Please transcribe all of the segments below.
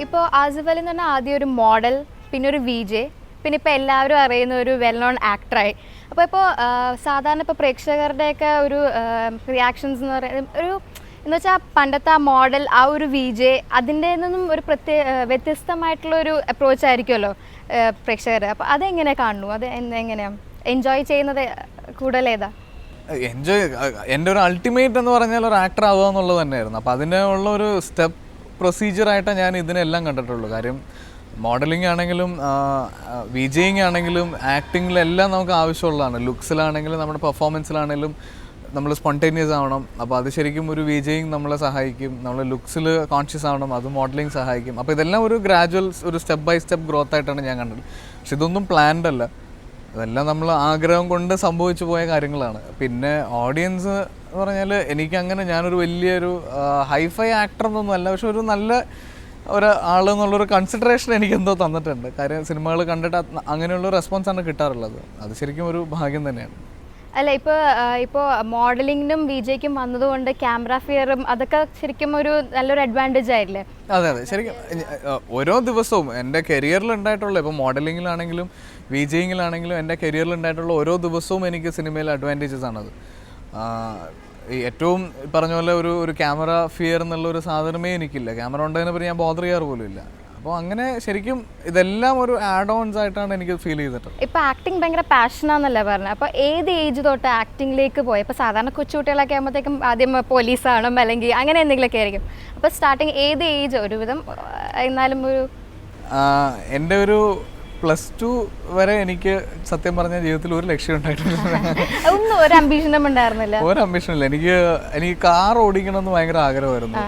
ഇപ്പോൾ ആസിഫ് അലി എന്ന് പറഞ്ഞാൽ ആദ്യം ഒരു മോഡൽ, പിന്നെ ഒരു VJ, പിന്നെ ഇപ്പോൾ എല്ലാവരും അറിയുന്ന ഒരു വെൽ നോൺ ആക്ടറായി. അപ്പോൾ സാധാരണ ഇപ്പോൾ പ്രേക്ഷകരുടെയൊക്കെ ഒരു റിയാക്ഷൻസ് എന്ന് പറയുന്നത് എന്ന് വെച്ചാൽ പണ്ടത്തെ ആ മോഡൽ, ആ ഒരു VJ, അതിൻ്റെ നിന്നും ഒരു വ്യത്യസ്തമായിട്ടുള്ള ഒരു അപ്രോച്ച് ആയിരിക്കുമല്ലോ പ്രേക്ഷകർ. അപ്പോൾ അതെങ്ങനെ കാണുന്നു? അത് എങ്ങനെയാണ് എൻജോയ് ചെയ്യുന്നത് കൂടുതൽ ഏതാ? എൻ്റെ ഒരു അൾട്ടിമേറ്റ് എന്ന് പറഞ്ഞാൽ ഒരു ആക്ടർ ആവുക എന്നുള്ളത് തന്നെയായിരുന്നു. അപ്പോൾ അതിനുള്ള ഒരു സ്റ്റെപ്പ് പ്രൊസീജിയറായിട്ടാണ് ഞാൻ ഇതിനെല്ലാം കണ്ടിട്ടുള്ളൂ. കാര്യം മോഡലിംഗ് ആണെങ്കിലും വിജയിങ് ആണെങ്കിലും ആക്ടിങ്ങിലെല്ലാം നമുക്ക് ആവശ്യമുള്ളതാണ്. ലുക്സിലാണെങ്കിലും നമ്മുടെ പെർഫോമൻസിലാണെങ്കിലും നമ്മൾ സ്പോണ്ടേനിയസ് ആവണം. അപ്പോൾ അത് ശരിക്കും ഒരു വിജയിങ് നമ്മളെ സഹായിക്കും. നമ്മൾ ലുക്സിൽ കോൺഷ്യസ് ആവണം, അത് മോഡലിംഗ് സഹായിക്കും. അപ്പോൾ ഇതെല്ലാം ഒരു ഗ്രാജുവൽ ഒരു സ്റ്റെപ്പ് ബൈ സ്റ്റെപ്പ് ഗ്രോത്ത് ആയിട്ടാണ് ഞാൻ കണ്ടത്. പക്ഷെ ഇതൊന്നും പ്ലാൻഡ് അല്ല, അതെല്ലാം നമ്മൾ ആഗ്രഹം കൊണ്ട് സംഭവിച്ചു പോയ കാര്യങ്ങളാണ്. പിന്നെ ഓഡിയൻസ് എന്ന് പറഞ്ഞാൽ എനിക്കങ്ങനെ ഞാനൊരു വലിയൊരു ഹൈഫൈ ആക്ടർ എന്നൊന്നും അല്ല, പക്ഷെ ഒരു നല്ല ഒരാളെന്നുള്ളൊരു കൺസിഡറേഷൻ എനിക്കെന്തോ തന്നിട്ടുണ്ട്. കാര്യം സിനിമകൾ കണ്ടിട്ട് അങ്ങനെയുള്ള റെസ്പോൺസാണ് കിട്ടാറുള്ളത്. അത് ശരിക്കും ഒരു ഭാഗ്യം തന്നെയാണ്. അല്ല, ഇപ്പോൾ മോഡലിങ്ങിനും VJയ്ക്കും വന്നതുകൊണ്ട് ക്യാമറ ഫിയറും അതൊക്കെ ശരിക്കും ഒരു നല്ലൊരു അഡ്വാൻറ്റേജ് ആയില്ലേ? അതെ, ശരിക്കും ഓരോ ദിവസവും എൻ്റെ കരിയറിൽ ഉണ്ടായിട്ടുള്ള, ഇപ്പോൾ മോഡലിങ്ങിലാണെങ്കിലും VJയിങ്ങിലാണെങ്കിലും എൻ്റെ കരിയറിൽ ഉണ്ടായിട്ടുള്ള ഓരോ ദിവസവും എനിക്ക് സിനിമയിൽ അഡ്വാൻറ്റേജസ് ആണത്. ഏറ്റവും പറഞ്ഞ പോലെ ഒരു ക്യാമറ ഫിയർ എന്നുള്ളൊരു സാധനമേ എനിക്കില്ല. ക്യാമറ ഉണ്ടതിനെ പറ്റി ഞാൻ ബോദർ ചെയ്യാറ് പോലും ഇല്ല. അപ്പോൾ അങ്ങനെ ശരിക്കും ഇതെല്ലാം ഒരു ആഡ് ഓൺസ് ആയിട്ടാണ് എനിക്ക് ഫീൽ ചെയ്തിട്ടുള്ളത്. ഇപ്പോൾ ആക്ടിങ് ഭയങ്കര പാഷനാന്നല്ലേ പറഞ്ഞത്. അപ്പോൾ ഏത് ഏജ് തൊട്ട് ആക്ടിങ്ങിലേക്ക് പോയി? ഇപ്പോൾ സാധാരണ കൊച്ചുകുട്ടികളൊക്കെ ആകുമ്പോഴത്തേക്കും ആദ്യം പോലീസാണോ അല്ലെങ്കിൽ അങ്ങനെ എന്തെങ്കിലുമൊക്കെ ആയിരിക്കും. അപ്പോൾ സ്റ്റാർട്ടിങ് ഏത് ഏജ്? ഒരുവിധം എന്നാലും എൻ്റെ ഒരു +2 വരെ എനിക്ക് സത്യം പറഞ്ഞ ജീവിതത്തിൽ ഒരു ലക്ഷ്യം ഉണ്ടായിട്ടില്ല. ഒന്നും ഒരു അംബീഷനും ഉണ്ടായിരുന്നില്ല? ഒരു അംബീഷനില്ല. എനിക്ക് കാർ ഓടിക്കണമെന്ന് ഭയങ്കര ആഗ്രഹമായിരുന്നു.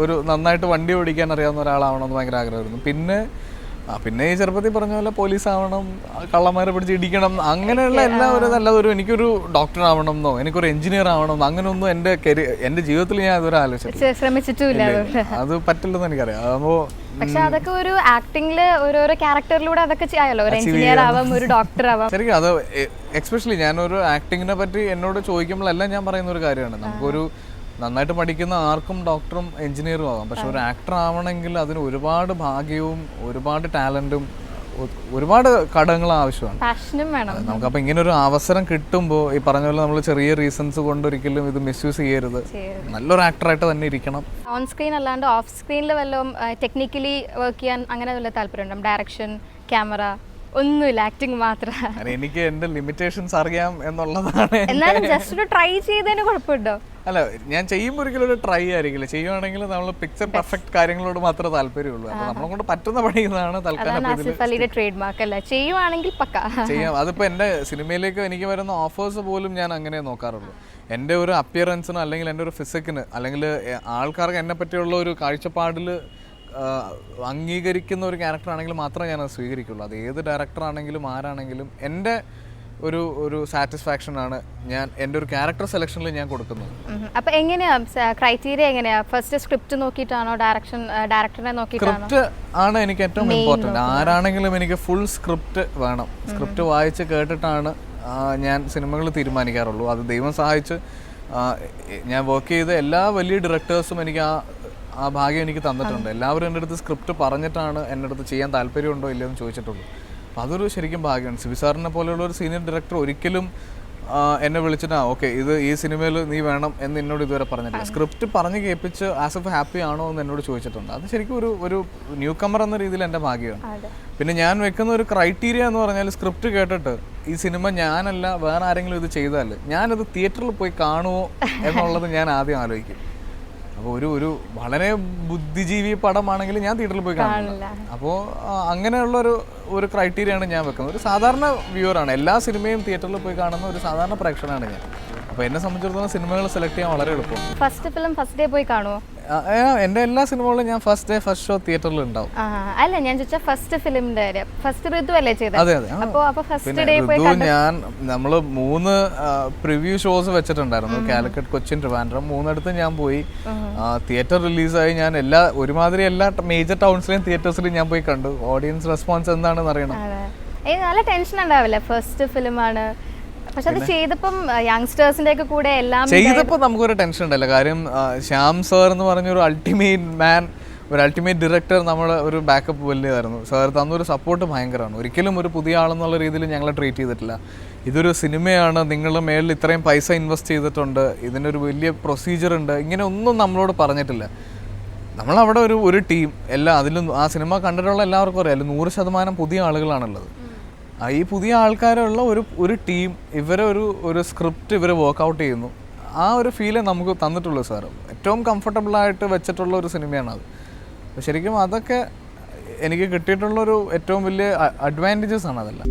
ഒരു നന്നായിട്ട് വണ്ടി ഓടിക്കാൻ അറിയാവുന്ന ഒരാളാവണമെന്ന് ഭയങ്കര ആഗ്രഹമായിരുന്നു. പിന്നെ ഈ ചെറുപ്പത്തിൽ പറഞ്ഞ പോലെ പോലീസ് ആവണം, കള്ളന്മാരെ പിടിച്ച് ഇടിക്കണം, അങ്ങനെയുള്ള എല്ലാ നല്ലതൊരു എനിക്കൊരു ഡോക്ടർ ആവണം എന്നോ എനിക്കൊരു എഞ്ചിനീയർ ആവണം എന്നോ അങ്ങനെയൊന്നും എൻ്റെ ജീവിതത്തിൽ ഞാൻ ഇതുവരെ ശ്രമിച്ചിട്ടില്ല. അത് പറ്റില്ലെന്ന് എനിക്കറിയാം. അപ്പോൾ പക്ഷെ അതൊക്കെ ഒരു ആക്ടിങ്ങില് ഓരോരോ ക്യാരക്ടറിലൂടെ അതൊക്കെ ചെയ്യാമല്ലോ. ഒരു എഞ്ചിനീയർ ആവാം, ഒരു ഡോക്ടർ ആവാം. ശരിക്കും അത് എക്സ്പെഷ്യലി ഞാനൊരു ആക്ടിങ്ങിനെ പറ്റി എന്നോട് ചോദിക്കുമ്പോഴെല്ലാം ഞാൻ പറയുന്ന ഒരു കാര്യമാണ്, നമുക്കൊരു നന്നായിട്ട് പഠിക്കുന്ന ആർക്കും ഡോക്ടറും എഞ്ചിനീയറും ആവാം. പക്ഷെ ഒരു ആക്ടർ ആവണമെങ്കിൽ അതിന് ഒരുപാട് ഭാഗ്യവും ഒരുപാട് ടാലന്റും ഒരുപാട് ഘടകങ്ങൾ ആവശ്യമാണ്. നമുക്കപ്പോൾ ഇങ്ങനെ ഒരു അവസരം കിട്ടുമ്പോൾ ഈ പറഞ്ഞ പോലെ നമ്മൾ ചെറിയ റീസൺസ് കൊണ്ടൊരിക്കലും ഇത് മിസ്യൂസ് ചെയ്യരുത്. നല്ലൊരു ആക്ടറായിട്ട് തന്നെ ഇരിക്കണം. ഓൺ സ്ക്രീൻ അല്ലാണ്ട് ഓഫ് സ്ക്രീനിൽ വല്ലതും ടെക്നിക്കലി വർക്ക് ചെയ്യാൻ അങ്ങനെ വല്ല താല്പര്യമുണ്ടോ? ഡയറക്ഷൻ, ക്യാമറ ഒന്നുമില്ല, ആക്ടിങ് മാത്രം? എനിക്ക് എന്റെ ലിമിറ്റേഷൻസ് അറിയാം എന്നുള്ളതാണ്. എന്നാലും ജസ്റ്റ് ഒരു ട്രൈ ചെയ്തതിന് കുഴപ്പമുണ്ടോ? അല്ല, ഞാൻ ചെയ്യുമ്പോൾ ഒരിക്കലും ഒരു ട്രൈ ആയിരിക്കില്ല. ചെയ്യുവാണെങ്കിൽ നമ്മൾ പിക്ചർ പെർഫെക്റ്റ് കാര്യങ്ങളോട് മാത്രമേ താല്പര്യമുള്ളൂ. അപ്പോൾ നമ്മളെ കൊണ്ട് പറ്റുന്ന പണിയുന്നതാണ് തൽക്കാലം ട്രേഡ് മാർക്ക് അല്ല, ചെയ്യുവാണെങ്കിൽ പക്ക ചെയ്യാം. അതിപ്പോൾ എൻ്റെ സിനിമയിലേക്ക് എനിക്ക് വരുന്ന ഓഫേഴ്സ് പോലും ഞാൻ അങ്ങനെ നോക്കാറുള്ളൂ. എൻ്റെ ഒരു അപ്പിയറൻസിന് അല്ലെങ്കിൽ എൻ്റെ ഒരു ഫിസിക്കിന് അല്ലെങ്കിൽ ആൾക്കാർക്ക് എന്നെ പറ്റിയുള്ള ഒരു കാഴ്ചപ്പാടിൽ അംഗീകരിക്കുന്ന ഒരു ക്യാരക്ടർ ആണെങ്കിൽ മാത്രമേ ഞാനത് സ്വീകരിക്കുള്ളൂ. അത് ഏത് ഡയറക്ടർ ആണെങ്കിലും ആരാണെങ്കിലും എൻ്റെ ഒരു സാറ്റിസ്ഫാക്ഷൻ ആണ് ഞാൻ എൻ്റെ ഒരു ക്യാരക്ടർ സെലക്ഷനിൽ ഞാൻ കൊടുക്കുന്നത്. അപ്പോൾ എങ്ങനെയാ ക്രൈറ്റീരിയ? എങ്ങനെയാ? ഫസ്റ്റ് സ്ക്രിപ്റ്റ് നോക്കിയിട്ടാണോ, ഡയറക്ടറിനെ നോക്കിയിട്ടാണോ? സ്ക്രിപ്റ്റ് ആണ് എനിക്ക് ഏറ്റവും ഇമ്പോർട്ടൻറ്റ്. ആരാണെങ്കിലും എനിക്ക് ഫുൾ സ്ക്രിപ്റ്റ് വേണം. സ്ക്രിപ്റ്റ് വായിച്ച് കേട്ടിട്ടാണ് ഞാൻ സിനിമകൾ തീരുമാനിക്കാറുള്ളൂ. അത് ദൈവം സഹായിച്ച് ഞാൻ വർക്ക് ചെയ്ത എല്ലാ വലിയ ഡയറക്ടേഴ്സും എനിക്ക് ആ ഭാഗ്യം എനിക്ക് തന്നിട്ടുണ്ട്. എല്ലാവരും എൻ്റെ അടുത്ത് സ്ക്രിപ്റ്റ് പറഞ്ഞിട്ടാണ് എൻ്റെ അടുത്ത് ചെയ്യാൻ താല്പര്യമുണ്ടോ ഇല്ലയോ എന്ന് ചോദിച്ചിട്ടുള്ളൂ. അപ്പോൾ അതൊരു ശരിക്കും ഭാഗ്യമാണ്. സിബി സാറിനെ പോലെയുള്ള ഒരു സീനിയർ ഡയറക്ടർ ഒരിക്കലും എന്നെ വിളിച്ചിട്ട് ഓക്കെ ഈ സിനിമയിൽ നീ വേണം എന്ന് എന്നോട് ഇതുവരെ പറഞ്ഞിട്ടില്ല. സ്ക്രിപ്റ്റ് പറഞ്ഞ് കേൾപ്പിച്ച് ആസിഫ് ഹാപ്പി ആണോ എന്ന് എന്നോട് ചോദിച്ചിട്ടുണ്ട്. അത് ശരിക്കും ഒരു ന്യൂ കമർ എന്ന രീതിയിൽ എൻ്റെ ഭാഗ്യമാണ്. പിന്നെ ഞാൻ വെക്കുന്ന ഒരു ക്രൈറ്റീരിയ എന്ന് പറഞ്ഞാൽ സ്ക്രിപ്റ്റ് കേട്ടിട്ട് ഈ സിനിമ ഞാനല്ല വേറെ ആരെങ്കിലും ഇത് ചെയ്താൽ ഞാനത് തിയേറ്ററിൽ പോയി കാണുമോ എന്നുള്ളത് ഞാൻ ആദ്യം ആലോചിക്കും. അപ്പോൾ ഒരു വളരെ ബുദ്ധിജീവി പടമാണെങ്കിൽ ഞാൻ തിയേറ്ററിൽ പോയി കാണില്ല. അപ്പോൾ അങ്ങനെയുള്ളൊരു ക്രൈറ്റീരിയയാണ് ഞാൻ വെക്കുന്നത്. ഒരു സാധാരണ വ്യൂവറാണ്. എല്ലാ സിനിമയും തിയേറ്ററിൽ പോയി കാണുന്ന ഒരു സാധാരണ പ്രേക്ഷകനാണ് ഞാൻ. അപ്പോൾ എന്നെ സംബന്ധിച്ചിടത്തോളം സിനിമകൾ സെലക്ട് ചെയ്യാൻ വളരെ എളുപ്പമാണ്. ഫസ്റ്റ് ഫിലിം ഫസ്റ്റ് ഡേ പോയി കാണുമോ? എൻ്റെ എല്ലാ സിനിമകളും ഞാൻ ഫസ്റ്റ് ഡേ ഫസ്റ്റ് ഷോ തിയേറ്ററിൽ ഉണ്ടാവും. അല്ല, ഞാൻ ചോദിച്ചാൽ ഫസ്റ്റ് ഫിലിമിന്റെ കാര്യം. ഫസ്റ്റ് ഋതു അല്ലേ ചെയ്തത്? അതെ. നമ്മൾ 3 പ്രിവ്യൂ ഷോസ് വെച്ചിട്ടുണ്ടായിരുന്നു. കാലിക്കറ്റ്, കൊച്ചിൻ, ട്രിവാൻഡ്രം 3 ഞാൻ പോയി. തിയേറ്റർ റിലീസായി ഞാൻ ഒരുമാതിരി എല്ലാ മേജർ ടൗൺസിലെയും തിയേറ്റേഴ്സിലും ഞാൻ പോയി കണ്ടു. ഓഡിയൻസ് റെസ്പോൺസ് എന്താണെന്ന് അറിയണം. നല്ല ടെൻഷൻ ഉണ്ടാവില്ല? ഫസ്റ്റ് ഫിലിമാണ്, പക്ഷെ അത് ചെയ്തപ്പം യങ്സ്റ്റേഴ്സിന്റെ ഒക്കെ കൂടെ എല്ലാം ചെയ്തപ്പോൾ നമുക്കൊരു ടെൻഷൻ ഉണ്ടല്ലോ. കാര്യം ശ്യാം സാർ എന്ന് പറഞ്ഞൊരു അൾട്ടിമേറ്റ് മാൻ ഒരു അൾട്ടിമേറ്റ് ഡയറക്ടർ നമ്മുടെ ഒരു ബാക്കപ്പ് വലിയതായിരുന്നു. സാർ തന്നൊരു സപ്പോർട്ട് ഭയങ്കരമാണ്. ഒരിക്കലും ഒരു പുതിയ ആളെന്നുള്ള രീതിയിൽ ഞങ്ങളെ ട്രീറ്റ് ചെയ്തിട്ടില്ല. ഇതൊരു സിനിമയാണ്, നിങ്ങളുടെ മേളിൽ ഇത്രയും പൈസ ഇൻവെസ്റ്റ് ചെയ്തിട്ടുണ്ട്, ഇതിനൊരു വലിയ പ്രൊസീജിയർ ഉണ്ട്, ഇങ്ങനെ ഒന്നും നമ്മളോട് പറഞ്ഞിട്ടില്ല. നമ്മളവിടെ ഒരു ടീം എല്ലാം അതിലും ആ സിനിമ കണ്ടിട്ടുള്ള എല്ലാവർക്കും അറിയാം 100% പുതിയ ആളുകളാണുള്ളത്. ഈ പുതിയ ആൾക്കാരുള്ള ഒരു ടീം, ഇവരെ ഒരു സ്ക്രിപ്റ്റ് ഇവർ വർക്കൗട്ട് ചെയ്യുന്നു. ആ ഒരു ഫീലേ നമുക്ക് തന്നിട്ടുള്ളൂ സാർ. ഏറ്റവും കംഫർട്ടബിളായിട്ട് വെച്ചിട്ടുള്ള ഒരു സിനിമയാണത്. ശരിക്കും അതൊക്കെ എനിക്ക് കിട്ടിയിട്ടുള്ളൊരു ഏറ്റവും വലിയ അഡ്വാൻറ്റേജസ് ആണ് അതെല്ലാം.